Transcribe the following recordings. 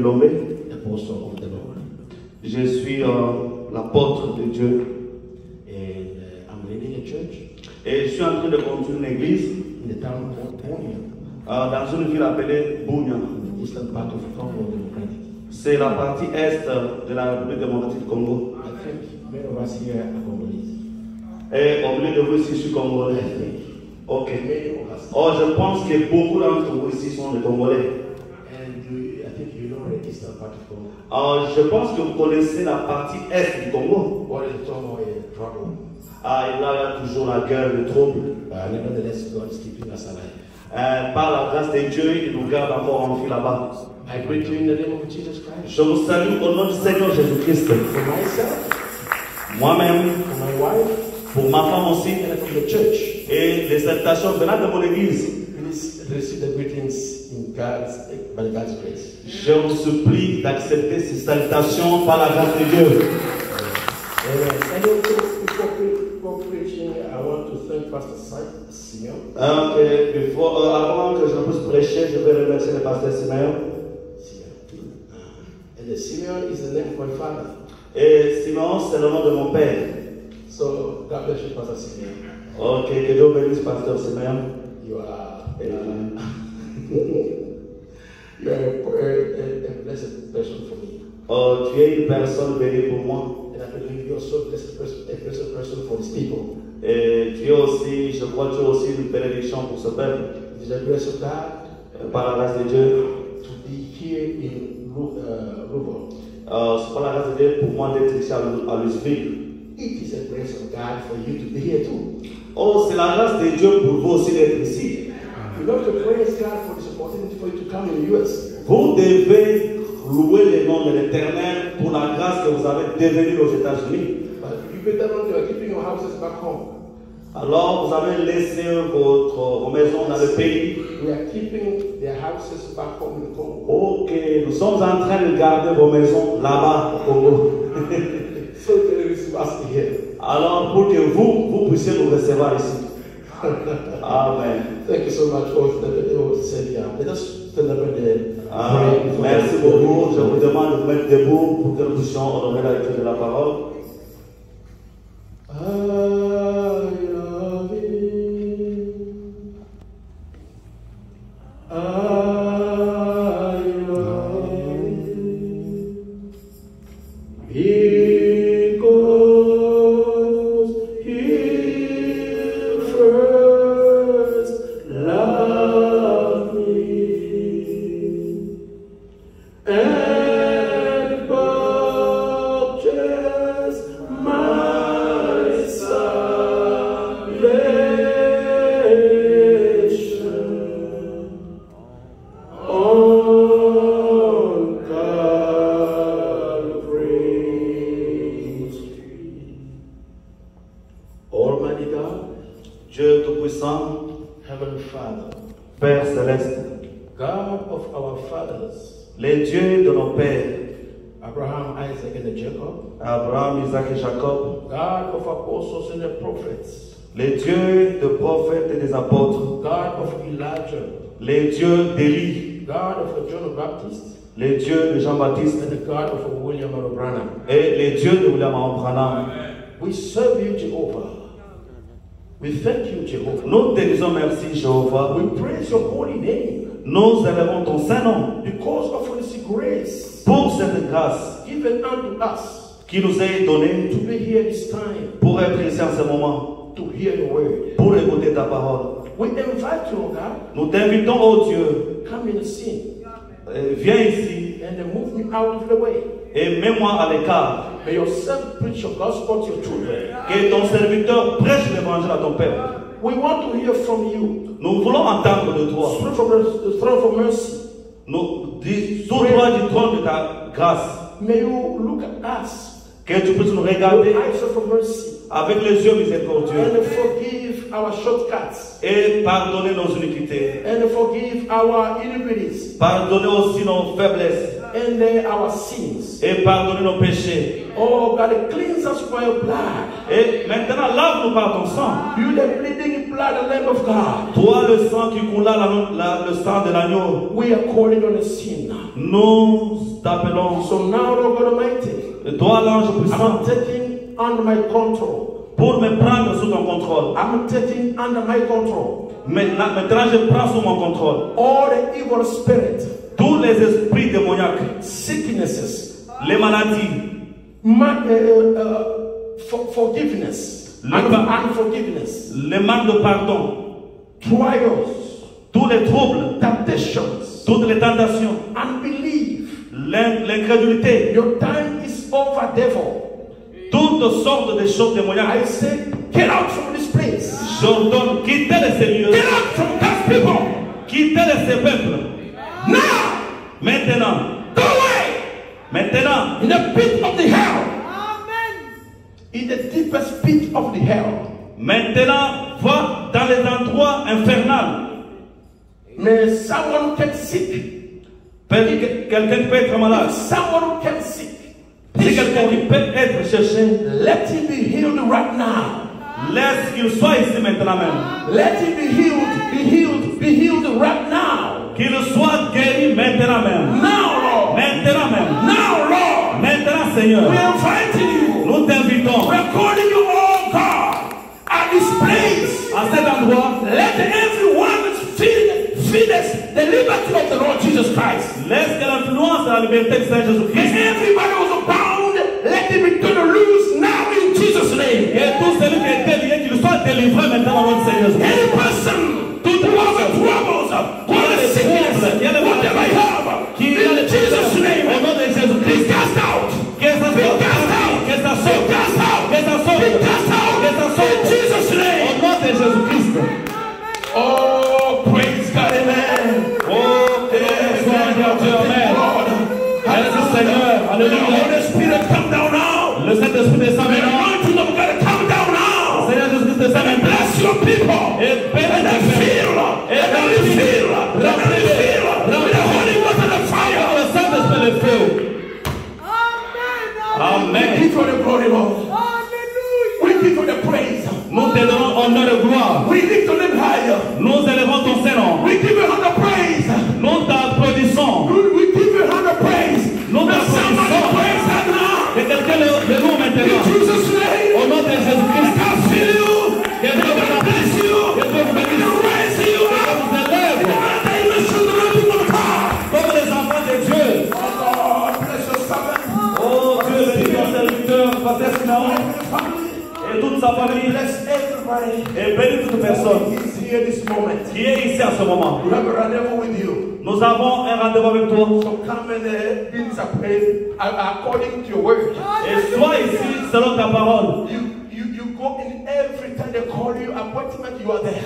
Lomé. Apostle of the Lord. Je suis l'apôtre de Dieu. And I'm leading a church Et je suis en train de conduire une église in the town of Bunia, dans une ville appelée Bunia. in the eastern part of Congo Democratic. C'est la partie est de la République démocratique du Congo. I think many of us here are Congolese. Et au milieu de vous ici, je suis congolais. I think Ok. many of us. Oh, je pense que beaucoup d'entre vous ici sont des Congolais. And I think you know the eastern part of Congo. Je pense que vous connaissez la partie est du Congo. What is turmoil and trouble? Et là, il y a toujours la guerre, le trouble. Nevertheless, God is keeping us alive. Par la grâce de Dieu, il nous garde encore en vie là-bas. I greet you in the name of Jesus Christ. Je vous salue au nom du Seigneur Jésus-Christ. For myself, Moi-même, for my wife, pour ma femme aussi, and for the church. et les salutations venant de mon église. Please receive the greetings by God's grace. Je vous supplie d'accepter ces salutations par la grâce de Dieu. Amen. And also, before preaching, I want to thank Pastor Simeon. Avant que je ne puisse prêcher, je vais remercier le pasteur Simeon. And the Simeon is the name of my father. Et Simeon, c'est le nom de mon père. So, God bless you, Pastor Simeon. Ok, que Dieu bénisse pasteur Simeon. You are Amen. you are a blessed person for me. Oh, tu es une personne bénie pour moi. And I believe you're also a blessed person for these people. Et tu es aussi, je crois que tu es aussi une bénédiction pour ce peuple. It is the grace of God Par la grâce de Dieu. to be here in Rubo. C'est par la grâce de Dieu pour moi d'être ici à Louisville. It is a grace of God for you to be here too. Oh, c'est la grâce de Dieu pour vous aussi d'être ici. You have to praise God for this opportunity for you to come in the US. Vous devez louer le nom de l'Éternel pour la grâce que vous avez de venir aux États-Unis. But you better not you are keeping your houses back home. Alors, vous avez laissé vos maisons dans le pays. We are keeping their houses back home in Congo. Ok, nous sommes en train de garder vos maisons là-bas au Congo. So they receive us here. Alors, pour que vous puissiez nous recevoir ici. Amen. Thank you so much for the Savior. Let us celebrate the prayer. Merci beaucoup. Je vous demande de vous mettre debout pour que nous puissions honorer la lecture de la parole. I love you. I love you. Because He first loved me and purchased my salvation on Calvary's tree. Almighty God, Dieu Tout-Puissant, Heavenly Father, Père Céleste, God of our fathers, les dieux de nos pères, Abraham, Isaac, and Jacob, Abraham, Isaac et Jacob, God of apostles and the prophets, les dieux de prophètes et des apôtres, God of Elijah, les dieux d'Élie, God of John the Baptist, les dieux de Jean-Baptiste and the God of William Branham. et les dieux de William Branham. We serve you, Jehovah. We thank you, Jehovah. Nous te disons merci, Jéhovah. We praise your holy name Nous élevons ton Saint-Nom because of this grace pour cette grâce given unto us qui nous est donnée to be here this time pour être ici en ce moment, to hear your word. pour écouter ta parole. We invite you, God, Nous t'invitons, oh Dieu, come in and sing viens ici and then move me out of the way. et mets-moi à l'écart. May your servant preach your gospel to your children. Que ton serviteur prêche l'évangile à ton Père. We want to hear from you. Nous voulons entendre de toi. Straight from the throne of mercy. Nous sous toi du trône de ta grâce. May you look at us Que tu puisses nous with regarder eyes of mercy avec les yeux miséricordieux and forgive our shortcuts et pardonner nos iniquités. and forgive our iniquities Pardonner aussi nos faiblesses and our sins. et pardonner nos péchés. Oh God, cleanse us by your blood. Et maintenant, lave-nous par ton sang. You the bleeding blood, the Lamb of God. Toi, le sang qui coule là, le sang de l'agneau. We are calling on a sin. Nous t'appelons. So now, Lord God Almighty, Toi, l'ange puissant, I'm taking under my control. pour me prendre sous ton contrôle. I'm taking under my control. Maintenant, je prends sous mon contrôle All the evil spirits, tous les esprits démoniaques, sicknesses, les maladies, forgiveness, unforgiveness, les manques de pardon, trials, tous les troubles, temptations, toutes les tentations, unbelief. l'incrédulité, Your time is over, devil. toutes sortes de choses démoniaques. I say, get out from this place. J'ordonne, quittez ces lieux, Get out from that people. quittez ces peuples. Now, Maintenant, go away. maintenant, In the pit of the hell. In the deepest pit of the hell. maintenant, va dans les endroits infernaux. May someone get sick. Quelqu'un peut être malade. Someone get sick. Si quelqu'un qui peut être cherché, Let him be healed right now. laisse qu'il soit ici maintenant même. Let him be healed right now. Qu'il soit guéri maintenant même. Now, Lord. Maintenant même. Now, Lord. Maintenant, Seigneur. We are inviting you. Nous t'invitons We are calling you, oh God, at this place. à cet endroit. Let everyone feel the liberty of the Lord Jesus Christ. Laisse que l'influence de la liberté de Saint Jésus-Christ. And everybody was bound, let him be turned loose now in Jesus' name. Et tout celui qui est lié, qu'il soit délivré maintenant dans notre Seigneur Jésus-Christ. Any person who has troubles, who has sickness, whatever you have, in Jesus' name, Au nom de Jésus-Christ. be cast out. Que ça Be cast out. Que ça Be sorte. cast out. Que ça sorte. Be cast out. Que ça sorte. In Jesus' Au name. nom de Jésus-Christ. Oh, praise God, amen. Oh, que soit Dieu, amen. Merci Seigneur. The Alléluia. Holy Spirit come down now. Le Saint-Esprit descend The maintenant. anointing of God come down now. Seigneur Jésus-Christ descend And maintenant. bless your people. Et bénis Let them tes feel. Let them feel. Let them feel. With the Holy Ghost and the fire. Le Saint-Esprit le feu. Amen. We give you the glory, Lord. We give you the praise. Nous te donnons honneur et gloire. We lift your name higher. Nous élevons ton Saint-Nom. We give you the praise. Nous t'applaudissons. We give you the praise. Nous Let somebody t'applaudissons. praise that now. Que quelqu'un de nous In maintenant. Jesus' name. Au nom de Let Jésus-Christ. us feel you. Que Dieu vous Let us bless you. Que Dieu vous bénisse. Let us raise you up. vous élève And the children of God. comme les enfants de Dieu. Oh God, bless your servant. Oh Dieu, bénis ton serviteur, Pasteur Simeon, Family. et toute sa famille. Bless everybody. Et bénis toute personne He's here this moment. qui est ici à ce moment. We have a rendezvous with you. Nous avons un rendez-vous avec toi. So come and be according to your word. Et sois ici selon ta parole. You go in every time they call you appointment, you are there.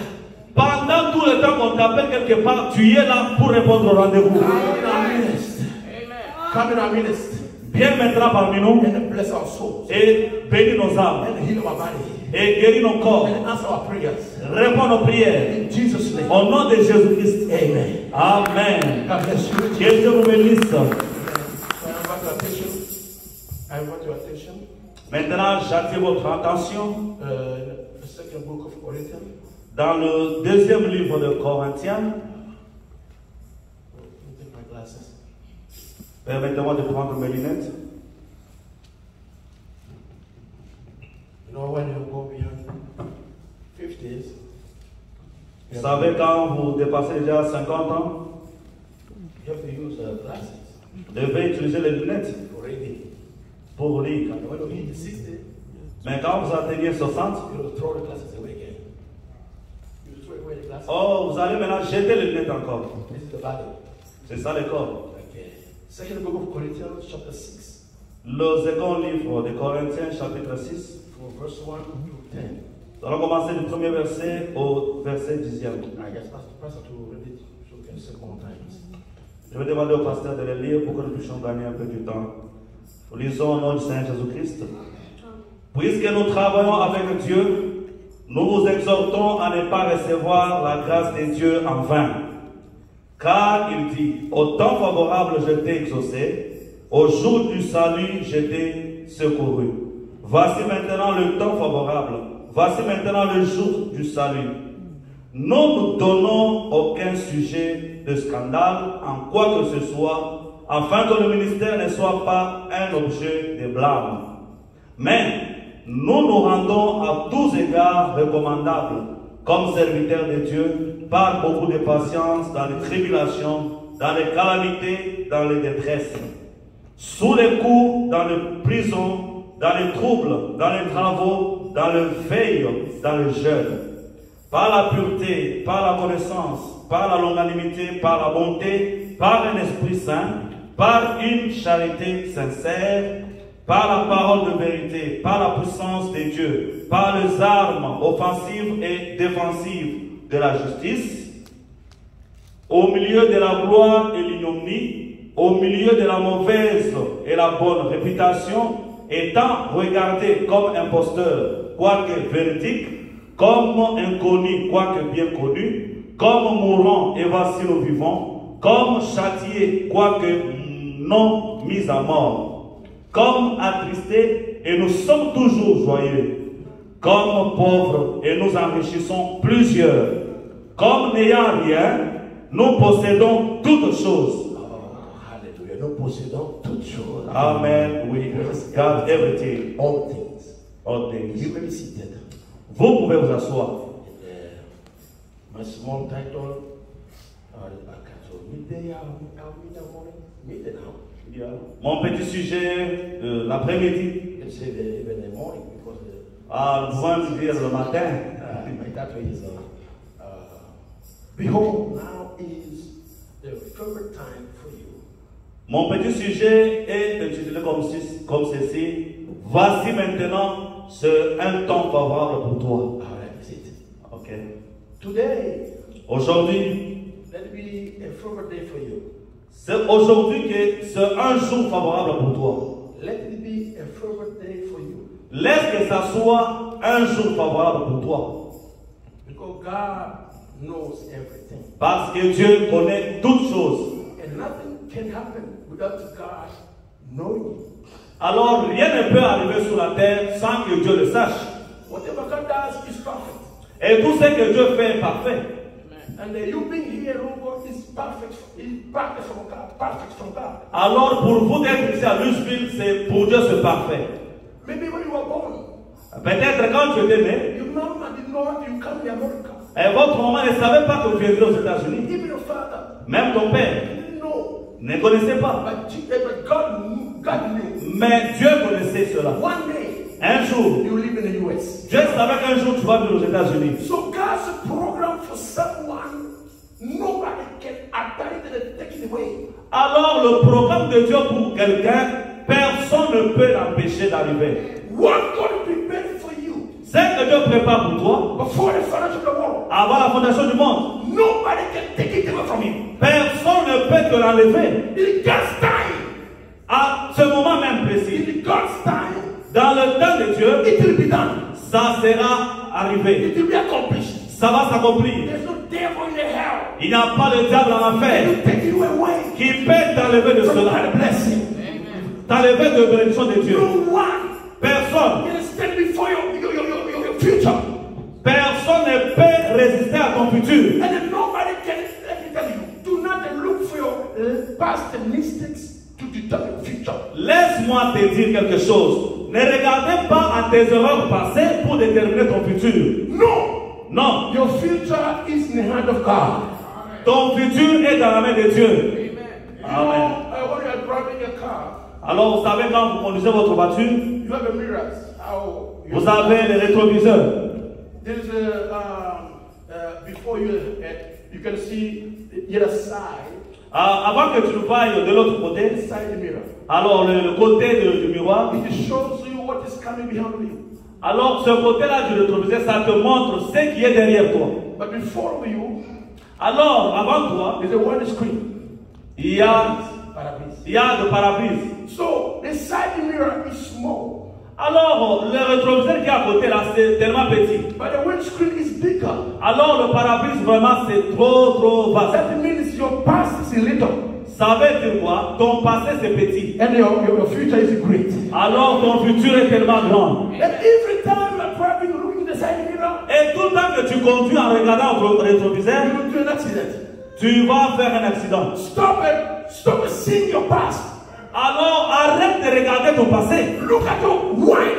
Pendant tout le temps qu'on t'appelle quelque part, tu es là pour répondre au rendez-vous. Come in our midst. Come in our midst. Viens maintenant parmi nous And bless our souls. et bénis nos âmes And heal our body. et guéris nos corps. And answer our prayers. Réponds nos prières. In Jesus' name. Au nom de Jésus-Christ. Amen. Amen. God bless you. Que Dieu vous bénisse. I invite your attention. I invite your attention. Maintenant, j'attire votre attention The second book of Corinthians. dans le deuxième livre de Corinthiens. Let me take my glasses. Permettez-moi de prendre mes lunettes. You know when you go beyond 50s, Vous savez, quand vous dépassez déjà 50 ans, you have to use glasses vous devez utiliser les lunettes for reading. pour lire. And when you hit 60, Mais quand vous atteignez 60, you throw the glasses away again. You throw away the glasses. oh, vous allez maintenant jeter les lunettes encore. This is the body. C'est ça le corps. Okay. Second book of Corinthians, chapter 6, Le second livre de Corinthiens, chapitre 6. from verse 1 to 10. Nous allons commencer du premier verset au verset 10e. I just asked the pastor to read it so we can say more times. Je vais demander au pasteur de le lire pour que nous puissions gagner un peu du temps. Nous lisons au nom du Seigneur Jésus-Christ. Puisque nous travaillons avec Dieu, nous vous exhortons à ne pas recevoir la grâce de Dieu en vain. Car il dit, au temps favorable je t'ai exaucé, au jour du salut je t'ai secouru. Voici maintenant le temps favorable, voici maintenant le jour du salut. Nous ne donnons aucun sujet de scandale en quoi que ce soit, afin que le ministère ne soit pas un objet de blâme. Mais nous nous rendons à tous égards recommandables comme serviteurs de Dieu par beaucoup de patience dans les tribulations, dans les calamités, dans les détresses, sous les coups, dans les prisons, dans les troubles, dans les travaux, dans le veille, dans le jeûne, par la pureté, par la connaissance, par la longanimité, par la bonté, par un esprit saint, par une charité sincère, par la parole de vérité, par la puissance de Dieu, par les armes offensives et défensives de la justice, au milieu de la gloire et l'ignominie, au milieu de la mauvaise et la bonne réputation, étant regardé comme imposteur, quoique véridique, comme inconnu, quoique bien connu, comme mourant et voici nous vivons, comme châtié, quoique non mis à mort, comme attristés et nous sommes toujours joyeux, comme pauvres et nous enrichissons plusieurs, comme n'ayant rien, nous possédons toutes choses. Hallelujah. Nous possédons toutes choses. Amen. We got everything. All things. All things. You may be seated. Vous pouvez vous asseoir. My small title, midday now. Mon petit sujet de l'après-midi. Let's say even the morning because Nous pouvons dire le matin. my title is Behold, now is the favorite time for you. Mon petit sujet est intitulé comme ceci. Voici maintenant un temps favorable pour toi. That's it. Ok. Today, Aujourd'hui, let it be a favorite day for you. c'est aujourd'hui que c'est un jour favorable pour toi. Let it be a favorite day for you. Laisse que ça soit un jour favorable pour toi. Because God knows everything. Parce que Dieu connaît toutes choses. And nothing can happen without God knowing. Alors rien ne peut arriver sur la terre sans que Dieu le sache. Whatever God does is perfect. Et tout ce que Dieu fait est parfait. And you being here, Lord, is perfect. Is perfect from God. Perfect from God. Alors pour vous d'être ici à Louisville, c'est pour Dieu c'est parfait. Maybe when you were born, Peut-être quand tu étais né, your mama didn't know you come to America. et votre maman ne savait pas que vous viendrez aux États-Unis. Even your father Même ton père didn't know. ne connaissait pas. But God knew. Mais Dieu connaissait cela. One day, Un jour, you live in the US. Dieu savait qu'un jour tu vas venir aux États-Unis. So God's program for someone, nobody can abandon it, take it away. Alors le programme de Dieu pour quelqu'un, personne ne peut l'empêcher d'arriver. What God prepared for you Ce que Dieu prépare pour toi, before the foundation of the world, avant la fondation du monde, nobody can take it away from you. personne ne peut te l'enlever. In God's time, À ce moment même précis, in God's time, dans le temps de Dieu, it will be done. ça sera arrivé. It will be accomplished. Ça va s'accomplir. There's no devil in the hell Il n'y a pas de diable en enfer that will take you away qui peut t'enlever de from cela. that blessing. T'enlever de bénédiction de Dieu. No one Personne. can stand before your future. Personne ne peut résister à ton futur. And then nobody can, let me tell you, do not look for your past mistakes to determine your future. Laisse-moi te dire quelque chose. Ne regardez pas à tes erreurs passées pour déterminer ton futur. No! Non. Your future is in the hand of God. Ton futur est dans la main de Dieu. Amen. When you are driving a car, Alors, vous savez, quand vous conduisez votre voiture, you have a mirror. vous avez les rétroviseurs. There's before you can see the other side. Avant que tu vailles de l'autre côté, Inside the mirror. alors le côté du miroir, It shows you what is coming behind you. alors ce côté-là du rétroviseur, ça te montre ce qui est derrière toi. But before you, Alors, avant toi, there's a windscreen. il y a de pare-brise. So the side mirror is small. Alors, le rétroviseur qui est à côté là, c'est tellement petit. But the windscreen is bigger. Alors, le pare-brise, vraiment, c'est trop vaste. That means your past is little. Ça veut dire quoi? Ton passé, c'est petit. And your future is great. Alors, ton futur est tellement grand. And every time you're driving, looking at the side mirror, Et tout le temps que tu conduis en regardant ton rétroviseur, you will do an accident. tu vas faire un accident. Stop Stop seeing your past. Alors arrête de regarder ton passé. Look at your wide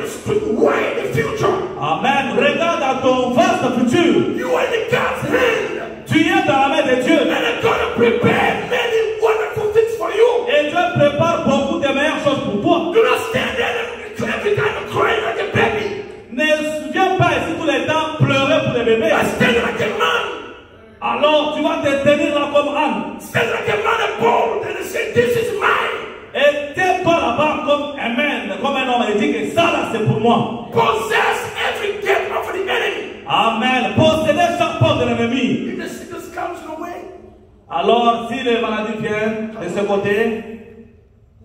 future. Amen. Regarde à ton vaste futur. You are in God's hand. Tu es dans la main de Dieu. And I'm going to prepare many wonderful things for you. Et Dieu prépare beaucoup de meilleures choses pour toi. Do not stand there and every time you cry like a baby. Ne viens pas ici tous les temps pleurer pour les bébés. But stand like a man. Alors tu vas te tenir là comme Anne. Stand like a man and bold and say, this is mine. Et tiens-toi là-bas comme un homme et dit que ça là c'est pour moi. Possess every gate of the enemy. Amen. Posséder chaque porte de l'ennemi. If the sickness comes your way, Alors si les maladies viennent de ce côté,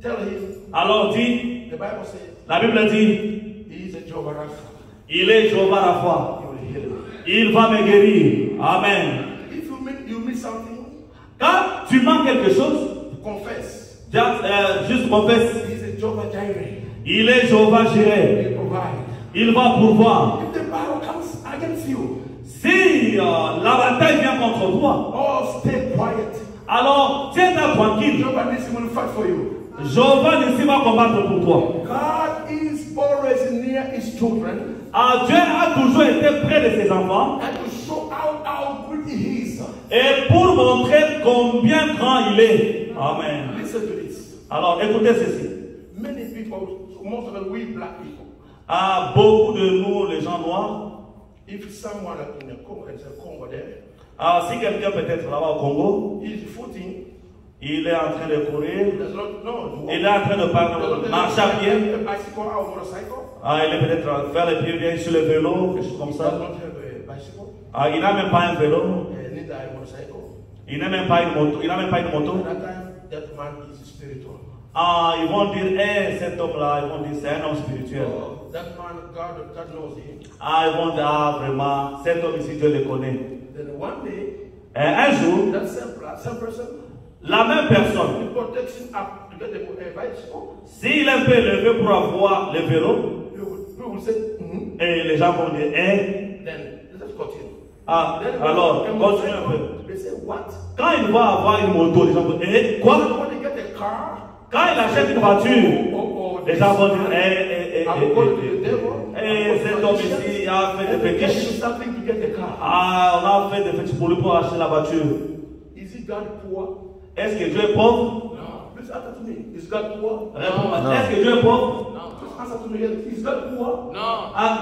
tell him. alors dis, The Bible says, la Bible dit, he is a Jehovah Rapha. il est Jéhovah Rapha. He will heal you. Il va me guérir. Amen. If you miss something, Quand tu manques quelque chose, confess. juste confesse. He is a Jehovah Jireh. Il est Jéhovah He Jireh. will provide. Il va pourvoir. If the battle comes against you, Si la bataille vient contre toi, oh, stay quiet. alors tiens-toi tranquille. Jehovah Nissi will fight for you. Jéhovah Nissi va combattre pour toi. God is always near his children Dieu a toujours été près de ses enfants and to show out how good he is. et pour montrer combien grand il est. Amen. Listen to this. Alors écoutez ceci. Many people, most of them, we black people, Beaucoup de nous, les gens noirs, if someone in the Congo, it's a Congo there, si quelqu'un peut être là-bas au Congo, is footing, il est en train de courir, does not know. il est en train de marcher à pied, a bicycle or motorcycle. il est peut-être faire les pieds bien sur le vélo, quelque chose comme Does ça. not have a bicycle, Il n'a même pas un vélo, neither a motorcycle. il n'a même pas une moto. At that time, that man is spiritual. Ils vont dire, cet homme-là, ils vont dire, c'est un homme spirituel. Oh, that man, God knows him. Ils vont dire, vraiment, cet homme ici, Dieu le connaît. Then one day, Un jour, that same person, la même personne, people takes him up to get a bicycle. s'il est un peu élevé pour avoir le vélo, People will say, et les gens vont dire, then let's continue. Then alors, a continue un peu. motorcycle, they say, what? Quand il va avoir une moto, les gens vont dire, quoi? When they get a car, Quand il achète une voiture, les gens vont dire, I'm going to the devil. cet homme ici a fait des fétiches. Something to get a car. On a fait des fétiches pour lui pour acheter la voiture. Is he God poor? Est-ce que Dieu est pauvre? No. Please answer to me. Is God poor? Réponds-moi. Est-ce que Dieu est pauvre? No. Please answer to me. Is God poor? No.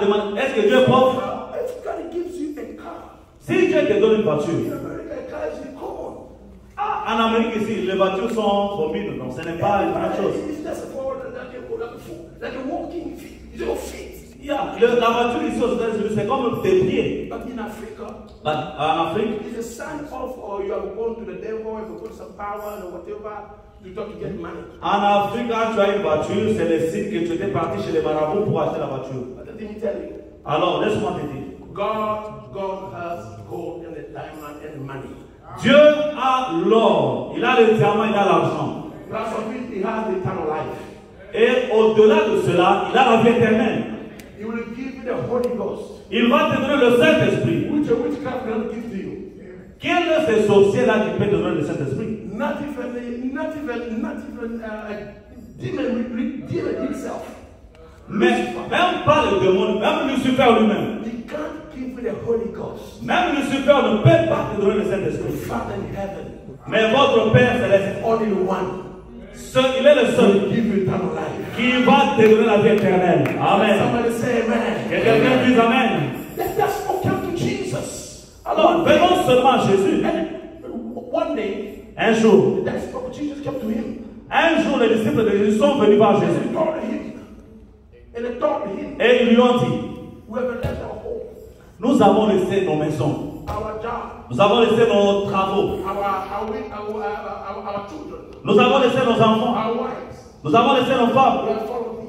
Demande, est-ce que Dieu est pauvre? If God gives you a car, Si Dieu te donne une in voiture, America, a car is common. en Amérique ici, les voitures sont communes, donc ce n'est pas une grande chose. It's just like a walking feet. It's your feet. La voiture ici aux États-Unis, c'est comme tes pieds. But in Africa, En Afrique, it's a sign of you have gone to the devil, you have got some power or whatever, you talk to get money. en Afrique, quand tu as une voiture, c'est le signe que tu étais parti chez les marabouts pour acheter la voiture. But let me tell you, Alors, laisse-moi te dire. God has gold and a diamond and money. Dieu a l'or, il a le diamant, il a l'argent. Plus of it, he has the eternal life. Et au-delà de cela, il a la vie éternelle. He will give you the Holy Ghost, Il va te donner le Saint-Esprit. which a witchcraft cannot give to you. Quel est ce sorcier-là qui peut donner le Saint-Esprit? Not even demon himself. Mais même pas le démon, même Lucifer lui-même. He can't give you the Holy Ghost. Même Lucifer ne peut pas te donner le The Saint-Esprit. Father in heaven, Mais votre Père céleste, only one, il est le will seul give you eternal life. qui va te donner la vie éternelle. Amen. Somebody say Que amen. quelqu'un dise Amen. Let's come to Jesus. Alors, venons seulement à Jésus. And one day, Un jour, the disciples of Jesus came to him. un jour, les disciples de Jésus sont venus voir And Jésus. they told him, Et ils lui ont dit, we have left our home, nous avons laissé nos maisons, our job, nous avons laissé nos travaux, our children, nous avons laissé nos enfants, our wives. nous avons laissé nos femmes. We have followed him.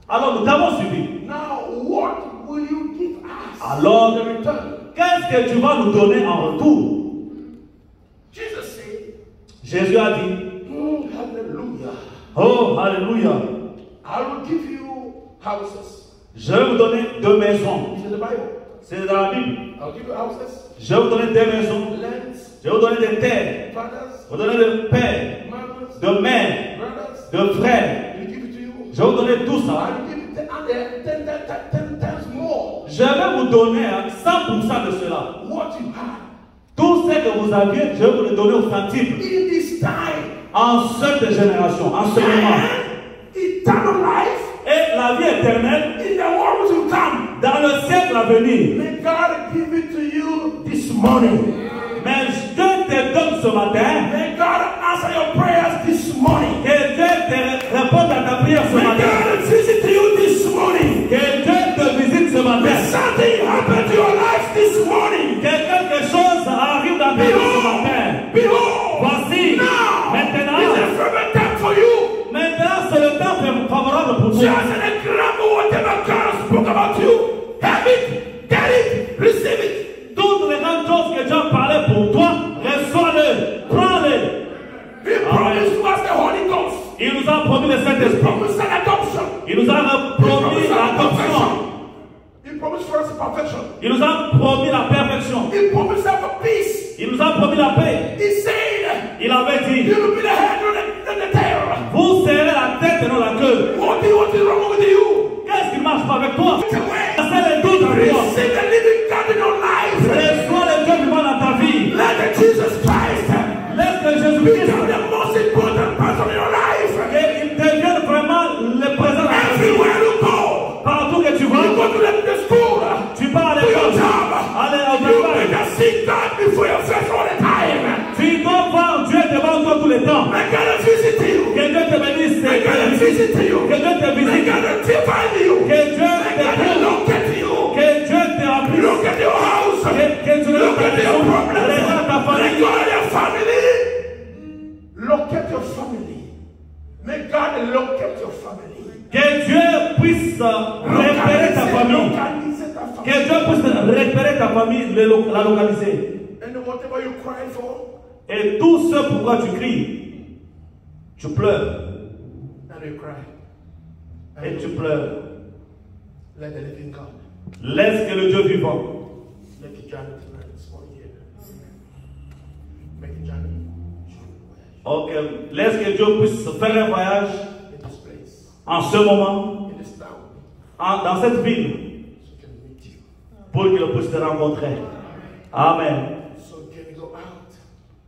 Alors nous t'avons suivi. Now, what will you give us Alors, in return? qu'est-ce que tu vas nous donner en retour? Jesus said, Jésus a dit, hallelujah. oh, alléluia, I will give you houses. je vais vous donner 2 maisons. It's in the Bible. C'est dans la Bible. I'll give you houses, Je vais vous donner 2 maisons. lands, Je vais vous donner des terres. fathers, Je vais vous donner des pères. mothers, de mère, brothers, de frère. He'll give it to you. Je vais vous donner tout ça. I'll give it 10 times more. Je vais vous donner 100% de cela. What you have. Tout ce que vous aviez, je vais vous le donner au centime. In this time. En cette génération, en ce moment. Eternal life. Et la vie éternelle. In the world to come. Dans le siècle à venir. May God give it to you this morning. Mais Dieu te donne ce matin. May God answer your prayers this morning. Que Dieu te réponde à ta prière ce matin. May God visit you this morning. Que Dieu te visite ce matin. May something happen to your life this morning. Que quelque chose arrive dans ta vie ce matin. Behold. Voici. Now. Maintenant. It's a favorite time for you. Maintenant, c'est le temps favorable pour toi. Just an example, whatever God spoke about you. Have it, get it, receive it. Toutes les grandes choses que Dieu a parlé pour toi, reçois-le, prends-le. He promised to us the Holy Ghost. Il nous a promis le He Saint-Esprit. promised an adoption. Il nous a promis l'adoption. He promised for us perfection. Il nous a promis la perfection. He promised us for peace. Il nous a promis la paix. He said, Il avait dit, you will be the head and the tail. vous serrez la tête et non la queue. What is wrong with you? Qu'est-ce qui marche pas avec toi? Take away. C'est le doute en toi. Receive the living God in your life. Reçois le Dieu vivant dans ta vie. Let the Jesus Christ Laisse que Jésus-Christ become the most important person in your life. et il devienne vraiment le présent dans ta vie. Everywhere you go. Partout que tu You vas, go to the school. tu pars à To your l'école. job. Allez au You travail. better seek God before your face all the time. Tu dois voir Dieu devant toi tous les temps. May God visit you. Que Dieu te bénisse. May God visit you. Que Dieu te May visite. God divine you. Que Dieu May te God trouve. look at you. Que Dieu te remplisse. Look at your house. Que tu Look at your problems. regarde ta Look famille. at your family. Look at your family. May God look at your family. Que Dieu puisse repérer ta famille. Localiser ta famille. Que Dieu puisse repérer ta famille, la localiser. And whatever you cry for, Et tout ce pourquoi tu cries, tu pleures. and you cry. Et tu pleures. Let the living God Laisse que le Dieu vivant make a journey tonight this morning here. Make a journey Ok, laisse que Dieu puisse faire un voyage in this place, en ce moment, in this town, dans cette ville, so he can meet you. pour qu'il puisse te rencontrer. Amen. So can you go out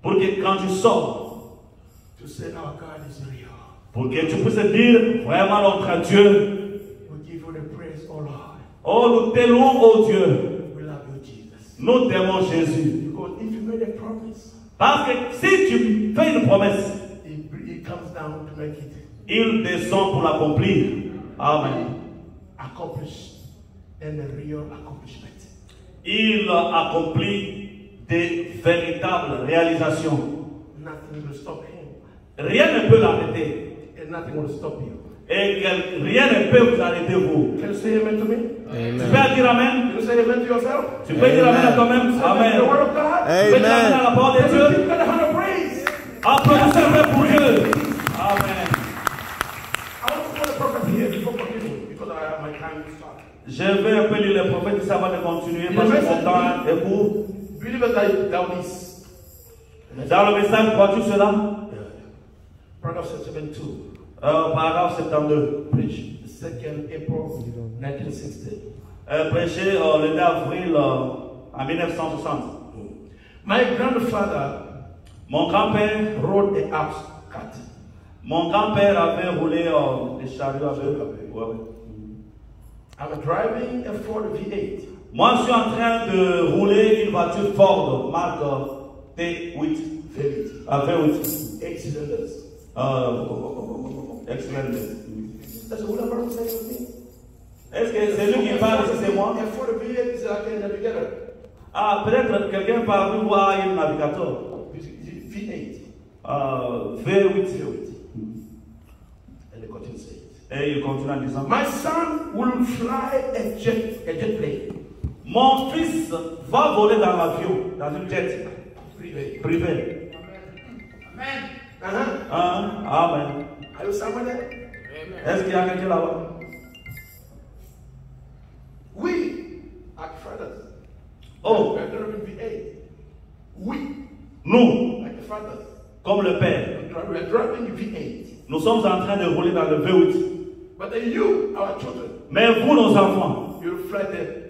Pour que quand tu sors, to say our God is real. pour que tu puisses dire vraiment notre Dieu, We give you the praise, oh Lord. oh nous t'aimons, oh Dieu, We love you, Jesus. nous t'aimons Jésus. Because if you made a promise, Parce que si tu fais une promesse, it comes down to make it il descend pour l'accomplir. Amen. accomplished and a real accomplishment. Il accomplit des véritables réalisations. Nothing will stop him, Rien ne peut l'arrêter. and nothing will stop you. Et rien ne peut vous arrêter, vous. Can you say amen to me? Tu peux dire Amen? Can you say amen to yourself? Tu peux dire Amen à toi-même? Say amen to the Amen. word of God. Tu peux dire Amen à la parole de Can you Dieu? give God a hand of praise? Applaudissez pour Dieu. Amen. I want to call the prophet here before continuing because my time is short. Je vais un peu lire les prophètes ici avant de continuer parce que mon temps est court. Believers like this. Dans le message, vois-tu cela? Paragraph 72. Paragraphe 72. Preach 2nd April 1960. Prêché le 2 avril en 1960. My grandfather Mon grand-père rode a axe cart. Mon grand-père avait roulé des chariots avec. Ouais. I'm driving a Ford V8. Moi, je suis en train de rouler une voiture Ford, marque T8. V8. V8. 8 cylinders. Excellent. That's what I'm saying. Est-ce que c'est lui qui parle si c'est moi? A Ford V8 is like a navigator. Ah, peut-être quelqu'un parmi vous a un navigateur. V8. V8. And the continue saying. Et il continue en disant, My son will fly a jet plane. mon fils va voler dans l'avion, dans une jet privée. Amen. Amen. Are you somewhere there? Est-ce qu'il y a quelqu'un là-bas? We are fathers. Oh, We are driving V8. We, nous, like the fathers, comme le Père. We are driving V8. Nous sommes en train de rouler dans le V8. But then you, our children, Mais vous, nos enfants, you fly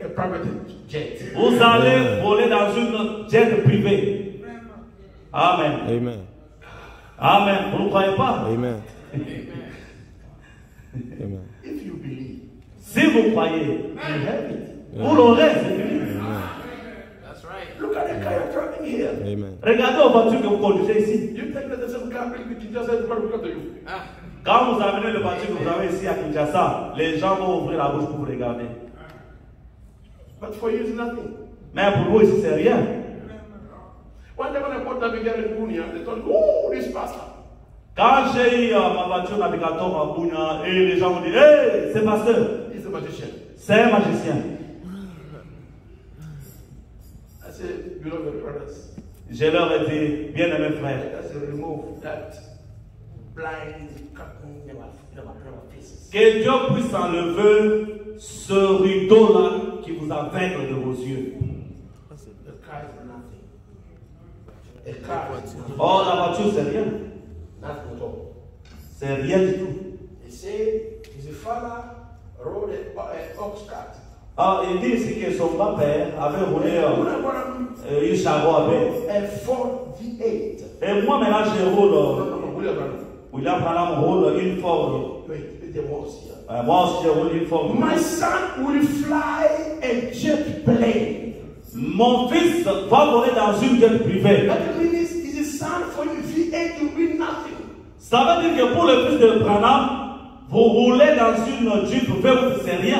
a private jet. vous allez voler dans une jet privée. Amen. Amen. Amen. Vous ne croyez pas? Amen. Amen. If you believe, Si vous croyez, you have it. vous l'aurez, c'est fini. That's right. Look at the car you're driving here. Amen. Regardez aux voitures que vous conduisez ici. You take the same car, bring it, just everybody will come to you. Quand vous amenez le voiture que vous avez ici à Kinshasa, les gens vont ouvrir la bouche pour vous regarder. But for you, it's nothing. Mais pour vous ici, c'est rien. One day when I bought that again in Bunia, they told me, oh, this pastor. Quand j'ai eu ma voiture navigateur à Bounia, et les gens m'ont dit, hey, c'est pasteur. He's a magician. C'est un magicien. I said, beloved brothers, Je leur ai dit, bien-aimés frères, let us remove that blind curtain in our faces. que Dieu puisse enlever ce rideau-là qui vous aveugle de vos yeux. The car is nothing. A car is nothing. Oh, la voiture, c'est rien. Nothing at all. C'est rien du tout. He said his father rode a ox cart. Ah, il dit ici que son grand-père avait roulé une chariot avec. A Ford V8. Et moi, maintenant, je roule. No, William Branham. William Branham roule une Ford. Wait, there was here. Moi aussi, je roule une Ford. My son will fly a jet plane. Mon fils va voler dans une jet privée. That means it's a son for you. V8 will be nothing. Ça veut dire que pour le fils de Branham, vous roulez dans une jet privée, c'est rien.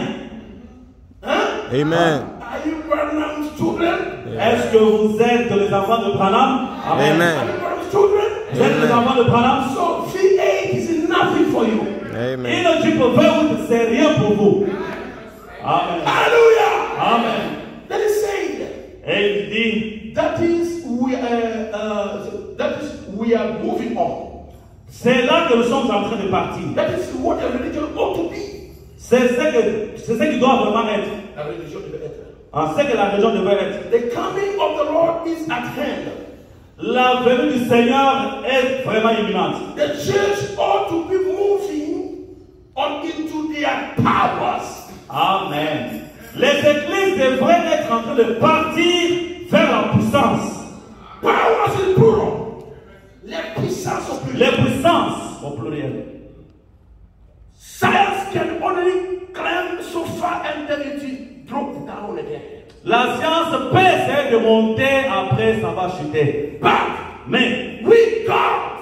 Huh? Amen. Are you Branham's children? Est-ce que vous êtes les enfants de Branham? Amen. Are you Branham's children? Vous êtes les enfants de Branham? So V8 is nothing for you. Amen. Une jet privée, c'est rien pour vous. Amen. Hallelujah. Amen. That is saying Et il dit, that is we are moving on. c'est là que nous sommes en train de partir. That is what a religion ought to be. C'est ce qui doit vraiment être. La religion devait être. En ce que la religion devait être. The coming of the Lord is at hand. La venue du Seigneur est vraiment imminente. The church ought to be moving on into their powers. Amen. Les églises devraient être en train de partir vers la puissance. Powers in plural. Les puissances au pluriel. Les puissances au pluriel. Science can only climb so far and then it drop down again. La science peut essayer de monter, après ça va chuter. Mais We God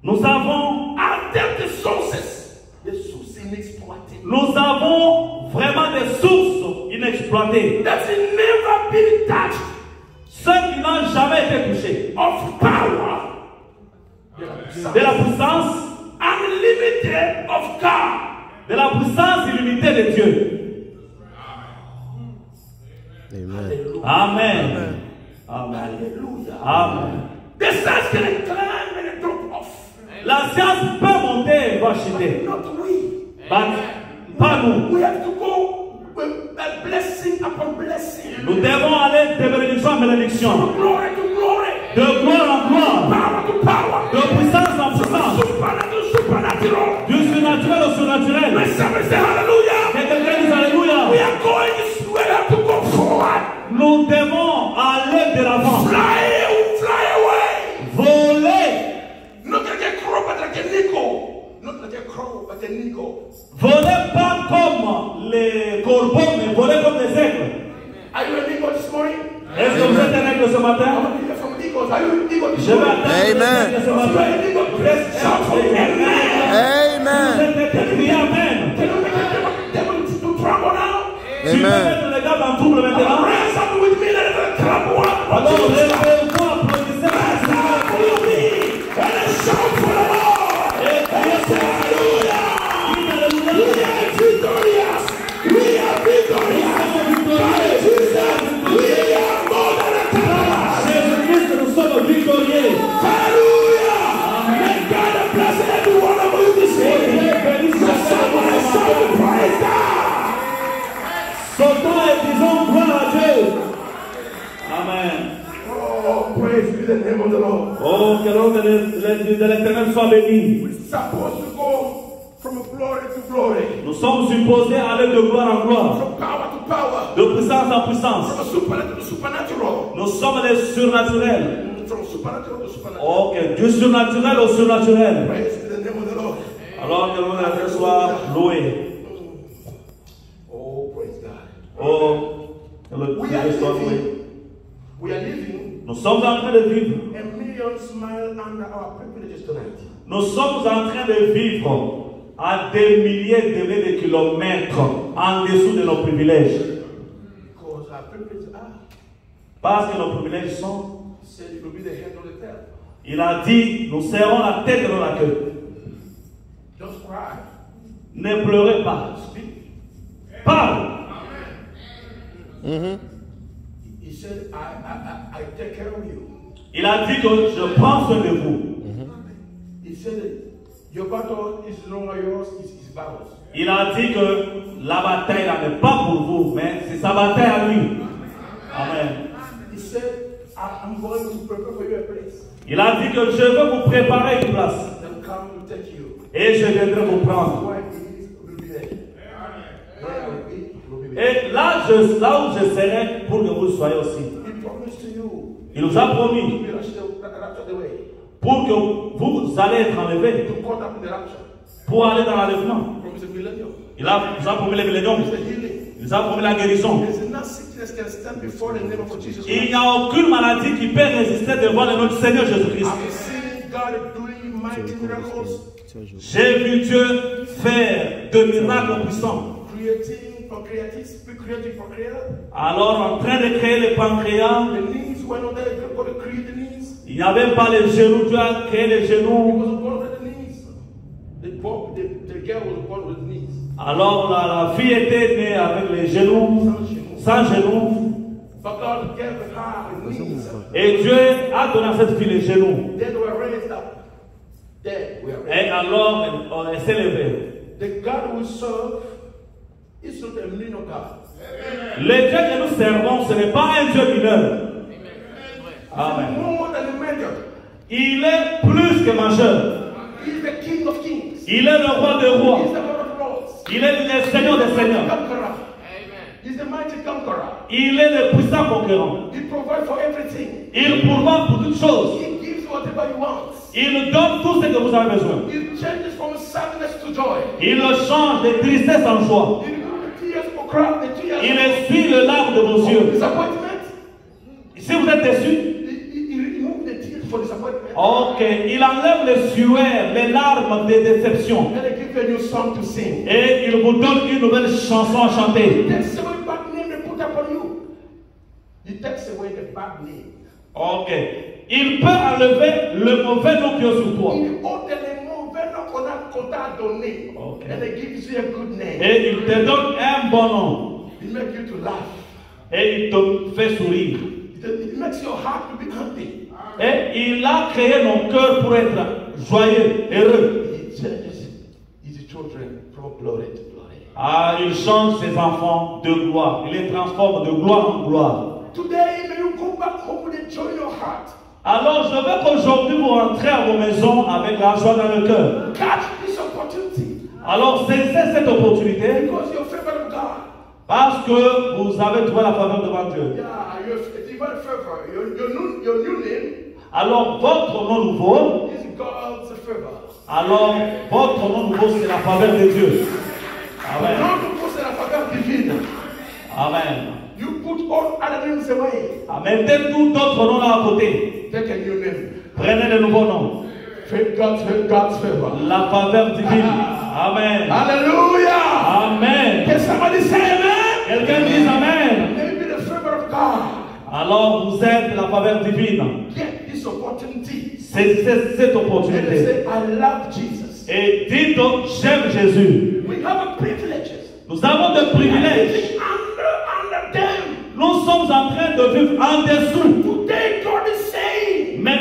nous avons, are there the sources. Des sources inexploitées. nous avons vraiment des sources inexploitées. That's never been touched. Ceux qui n'ont jamais été touchés. Of power. De la puissance, Unlimited of God. de la puissance illimitée de Dieu. Amen. Amen. Amen. Hallelujah. Amen. The science can climb and drop off. La science peut monter et va chuter. Not we. Pas nous. We have to go with a blessing upon blessing. Nous devons aller de bénédiction en bénédiction. Glory to glory. De gloire en gloire. Power to power. De puissance en puissance. Supernatural to supernatural. Du surnaturel au surnaturel. My son say hallelujah. Que quelqu'un dise alléluia. We are going this way. We have to go forward. Nous devons aller de l'avant. Fly away. Voler. Not like a crow, but like an eagle. Not like a crow, but an eagle. Voler pas comme les corbeaux, mais voler comme les aigles. Are you an eagle this morning? Est-ce que vous êtes un aigle ce I matin? want to hear from eagles. Are you an eagle this Je vais morning? attendre que vous êtes un aigle ce matin. Vous êtes Shout for me. Amen. Vous êtes un crier amen. Can you make the devil to tremble now? Tu peux mettre les gars dans le trouble maintenant. Raise up with me, let them tremble. Alors, levez-vous, applaudissez. And a shout for the Lord. Et criez Hallelujah. We are victorious. We are victorious. By Jesus, we are more than a conquerors. Jésus-Christ, nous sommes victorieux. Hallelujah. May God bless every one of you this morning. Someone shout praise God. of the Lord. Oh, que le nom de l'Éternel soit béni. We're supposed to go from glory to glory. Nous sommes supposés aller de gloire en gloire, From power to power. de puissance en puissance. From supernatural to supernatural. Nous sommes les surnaturels. From supernatural to supernatural. Ok, du surnaturel au surnaturel. Praise to the name of the Lord. Alors que le nom de l'Éternel soit loué. Oh, praise God. Oh, que le We Dieu are soit loué. living. We are living. Nous sommes en train de vivre. A million smile under our privileges tonight. Nous sommes en train de vivre à des milliers de kilomètres en dessous de nos privilèges. Because our privileges are. Parce que nos privilèges sont. He said it will be the head of the tail. Il a dit, nous serons la tête et non la queue. Just cry. Ne pleurez pas. Speak. Parle. He said, I take care of you. Il a dit que je prends soin de vous. He said, your battle is no longer yours, it's his battle. Il a dit que la bataille là n'est pas pour vous, mais c'est sa bataille à lui. Amen. He said, I'm going to prepare for you a place. Il a dit que je veux vous préparer une place. Then come to take you. Et je viendrai vous prendre. Where he is, will be there. Where I will be, will be there. Et là où je serai pour que vous soyez aussi. He promised to you. Il nous a To promis be raptured away. pour que vous allez être enlevés, To caught up in the rapture. pour aller dans l'enlèvement. Promised a millennium. Il nous a promis les milléniums. Promised the healing. Il nous a promis la guérison. There's no sickness can stand before the name of Jesus Il Christ. n'y a aucune maladie qui peut résister devant le nom du Seigneur Jésus-Christ. I've seen God doing mighty miracles, J'ai vu Dieu faire de miracles puissants. creating for creator. Alors, en train de créer le pancréas, The knees were not there, God to create the knees. il n'y avait pas les genoux, Dieu a créé les He genoux. was born with the knees. The girl was born with knees. Alors, la fille était née avec les genoux, sans genoux. But God gave her knees. Et Dieu a donné à cette fille les genoux. Then were raised up. Then we are Et raised. alors, elle s'est levée. The God we serve is not a minor God. Le Dieu que nous servons, ce n'est pas un Dieu mineur. Amen. More than a major. Il est plus que majeur. He is the King of Kings. Il est le roi des He rois. is the Lord of Lords. Il est le Seigneur des seigneurs. Conqueror. He's the mighty conqueror. Il est le puissant conquérant. He provides for everything. Il pourvoit pour toutes choses. He gives whatever he wants. Il donne tout ce que vous avez besoin. He changes from sadness to joy. Il change de tristesse en joie. He removes the tears for crying, the tears Il of essuie le larmes de vos yeux. disappointment. Si vous êtes déçus, He removes the tears for disappointment. ok, il enlève les sueurs, les larmes de déception. And he gives you a new song to sing. Et il vous donne une nouvelle chanson à chanter. He takes away the bad name they put upon you. He takes away the bad name. Ok. Il peut enlever le mauvais nom qui est sur toi. Il ôte les mauvais noms qu'on t'a donné. Okay. And he gives you a good name. Et il te donne un bon nom. He makes you to laugh. Et il te fait sourire. It makes your heart to be happy. Et il a créé nos cœurs pour être joyeux, heureux. He changes his children from glory to glory. Ah, il change ses enfants de gloire. Il les transforme de gloire en gloire. Today, may you go back home with a joy in your heart. Alors, je veux qu'aujourd'hui vous rentrez à vos maisons avec la joie dans le cœur. Catch this opportunity Alors, saisissez cette opportunité because you're favored of God. parce que vous avez trouvé la faveur devant Dieu. Yeah, you're a divine favor. Your new name Alors, votre nom nouveau, is God's favor. alors, votre nom nouveau, c'est la faveur de Dieu. Amen. Not to post a favor divine. Amen. You put all other names away. Mettez tout d'autres noms là à côté. Take a new name. Prenez de nouveaux noms. God's favor. La faveur divine. Amen. Hallelujah. Amen. Can somebody say amen? Quelqu'un dise Amen. Maybe the favor of God. Alors vous êtes la faveur divine. Get this opportunity. Saisissez cette And they opportunité. say, I love Jesus. Et dites donc, j'aime Jésus. We have privileges. Nous avons des privilèges. Under them. Nous sommes en train de vivre en dessous. Today God is saying, Mais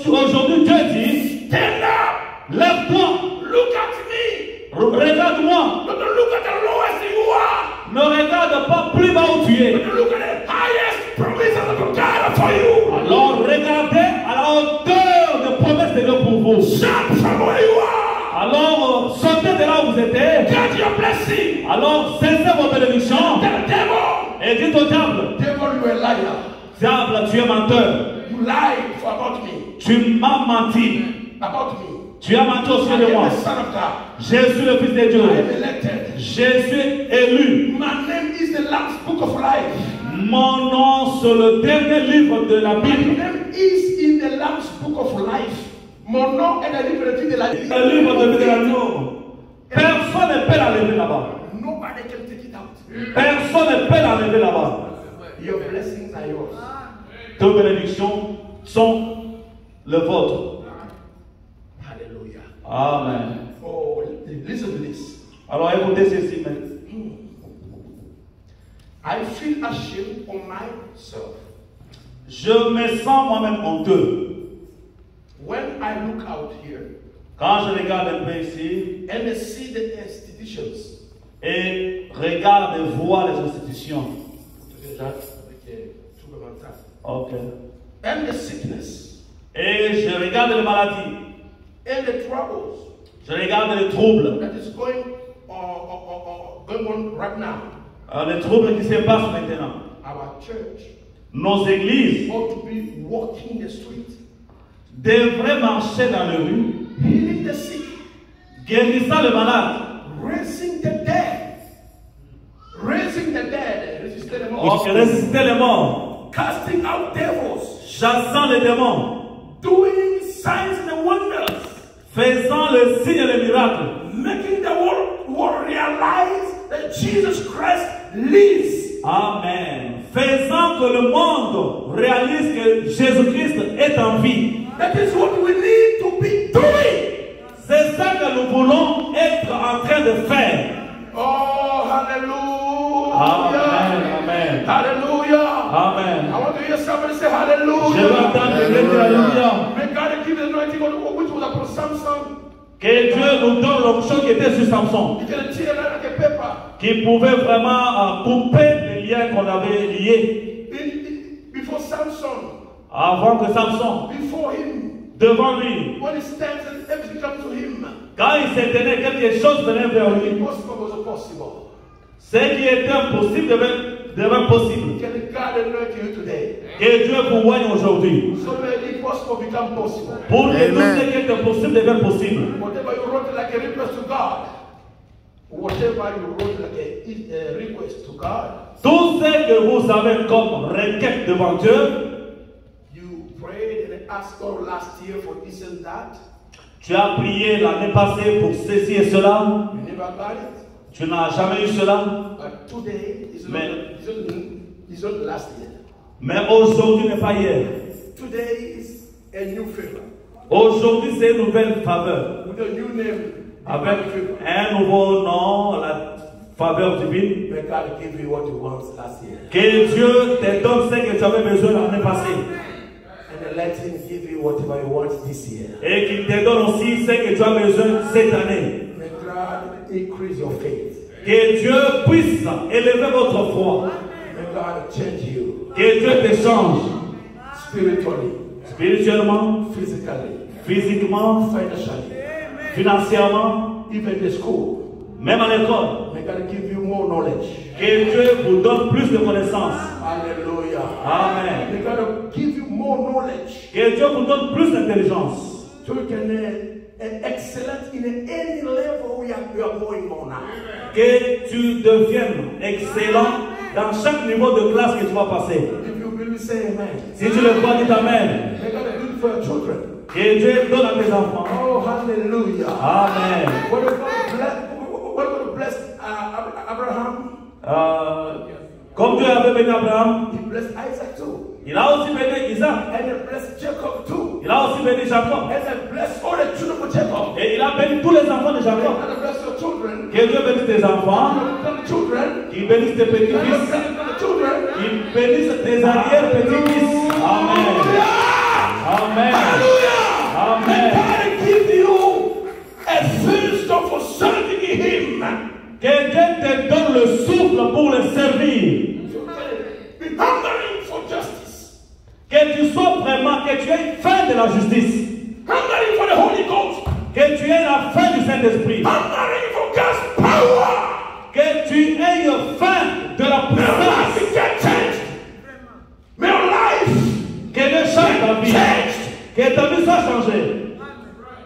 aujourd'hui, Dieu dit, stand up. lève-toi, Look at me. regarde-moi. Don't look at the lowest you are. Ne regarde pas plus bas où tu es. But look at the highest promise of God for you. Alors regardez à la your blessing. Alors cessez vos bénédictions The devil, et dites au diable, devil, you are a liar. diable, tu es menteur. You lied about me. Tu m'as menti. About me. Tu as menti au I sujet de moi. am the son of God. Je suis le fils de I Dieu. am elected. Je suis élu. My name is the Lamb's Book of Life. Mon nom sur le dernier livre de la My Bible. name is in the Lamb's Book of Life. Mon nom est dans le livre de la vie. Le livre de l'agneau. Personne ne peut l'enlever là-bas. Nobody can take it out. Personne ne peut l'enlever là-bas. Your blessings are yours. Tes bénédictions sont le vôtre. Hallelujah. Amen. Oh, listen to this. Alors écoutez ceci maintenant. I feel ashamed of myself Je me sens moi-même honteux. when I look out here Quand je regarde un peu ici and I see the institutions. et regarde et vois les institutions. Ok. And the sickness Et je regarde les maladies. and the troubles Je regarde les troubles. that is going on right now. Les troubles qui se passent maintenant. Our church Nos églises ought to be walking the street, devraient marcher dans les rues, healing the sick, guérissant les malades, raising the dead, resisting the ok, résister les morts, casting out devils, chassant les démons, doing signs and wonders, faisant les signes et les miracles, making the world realize that Jesus Christ lives. Amen. Faisant que le monde réalise que Jésus-Christ est en vie. That is what we need to be doing. C'est ça que nous voulons être en train de faire. Oh, hallelujah. Amen. Amen. Hallelujah. Amen. I want to hear somebody say Je hallelujah. veux entendre quelqu'un dire Alléluia. May God give the anointing which was upon Samson. Que Dieu nous donne l'onction qui était sur Samson, He can tear like a paper. qui pouvait vraiment couper les liens qu'on avait liés Before Samson, avant que Samson, before him, devant lui, when he stands and everything comes to him, quand il se tenait, quelque chose venait vers the lui. impossible was possible. Ce qui était impossible devint possible. Can God anoint you today? Que Dieu vous voie aujourd'hui. So that the impossible become possible. Pour que tout Amen. ce qui est impossible devienne possible. Whatever you wrote like a request to God, whatever you wrote like a request to God, Tout ce que vous avez comme requête devant Dieu, you prayed and asked God last year for this and that, tu as prié l'année passée pour ceci et cela, you never got it. tu n'as jamais eu cela, But today is not, Mais- it's not last year. mais aujourd'hui n'est pas hier. Today is a new favor Aujourd'hui, c'est une nouvelle faveur. with a new name. Avec Divine favor. un nouveau nom, la faveur divine. May God give you what you want last year, Que Dieu te donne ce que tu avais besoin l'année passée. and let Him give you whatever you want this year. Et qu'il te donne aussi ce que tu as besoin cette année. May God increase your faith. Que Dieu puisse élever votre foi. May God change you Que Dieu te change spiritually, spirituellement, physically, physiquement, financially, financièrement, even the school. même à l'école. May God give you more knowledge. Que Dieu vous donne plus de connaissances. Hallelujah. Amen. May God give you more knowledge Que Dieu vous donne plus d'intelligence. so you can excellent in any level we are going on now. Que tu deviennes excellent dans chaque niveau de classe que tu vas passer. If you believe, say amen. Si tu le crois, dis Amen. May God do it for your children. Que Dieu donne à tes enfants. Oh, hallelujah. Amen. What God bless Abraham? Comme Dieu avait béni Abraham, He blessed Isaac too. il a aussi béni Isaac. And he blessed Jacob too. Il a aussi béni Jacob. And he blessed all the children of Jacob. Et il a béni tous les enfants de Jacob. And bless your children. Que Dieu bénisse tes enfants, The children. qu'il bénisse tes petits-fils, The children. qu'il bénisse tes arrière-petits-fils. Amen. Amen. Amen. God give you a thirst for serving Him. Que Dieu te donne le souffle pour le servir. Be hungering for justice. Que tu sois vraiment, que tu aies faim de la justice. Hungering for the Holy Ghost. Que tu aies la faim du Saint-Esprit. Hungering for God's power. fin de la May your life puissance. get changed. May your life Que Dieu change ta vie. changed. Que ta vie soit changée.